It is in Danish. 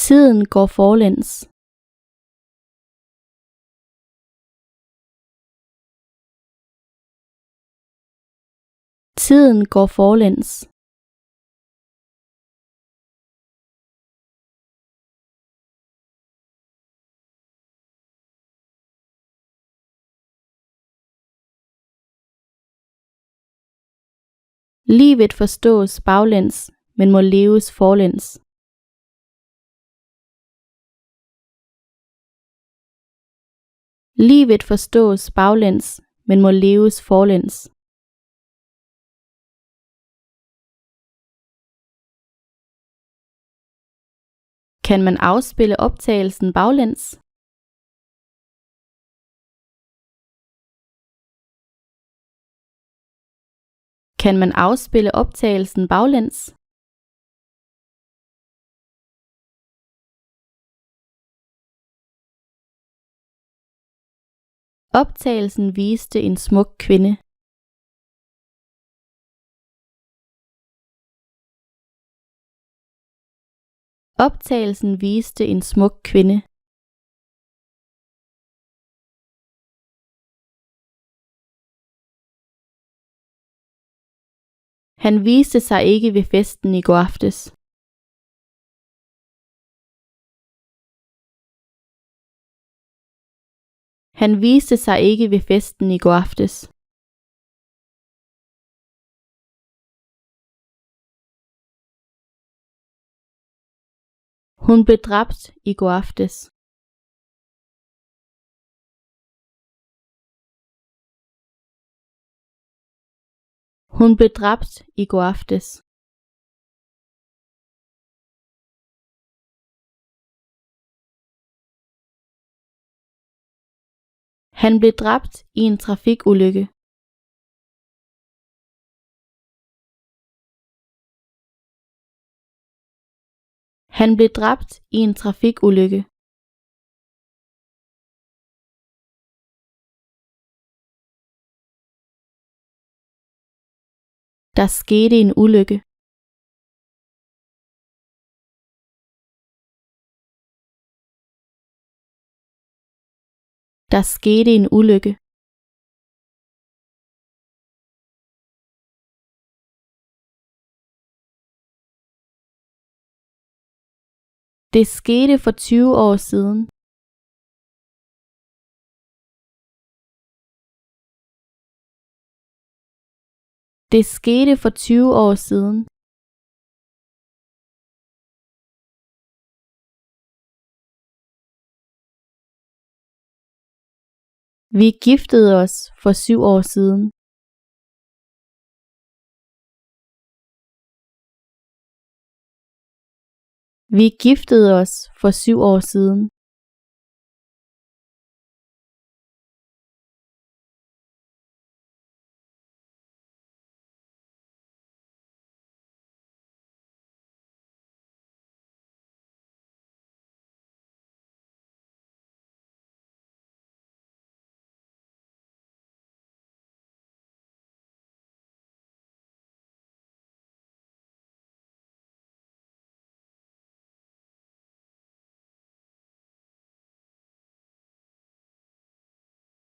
Tiden går forlæns. Tiden går forlæns. Livet forstås baglæns, men må leves forlæns. Livet forstås baglæns, men må leves forlæns. Kan man afspille optagelsen baglæns? Kan man afspille optagelsen baglæns? Optagelsen viste en smuk kvinde. Optagelsen viste en smuk kvinde. Han viste sig ikke ved festen i går aftes. Han viste sig ikke ved festen i går aftes. Hun blev dræbt i går aftes. Hun blev dræbt i går aftes. Han blev dræbt i en trafikulykke. Han blev dræbt i en trafikulykke. Der skete en ulykke. Der skete en ulykke. Det skete for 20 år siden. Det skete for 20 år siden. Vi giftede os for 7 år siden. Vi giftede os for 7 år siden.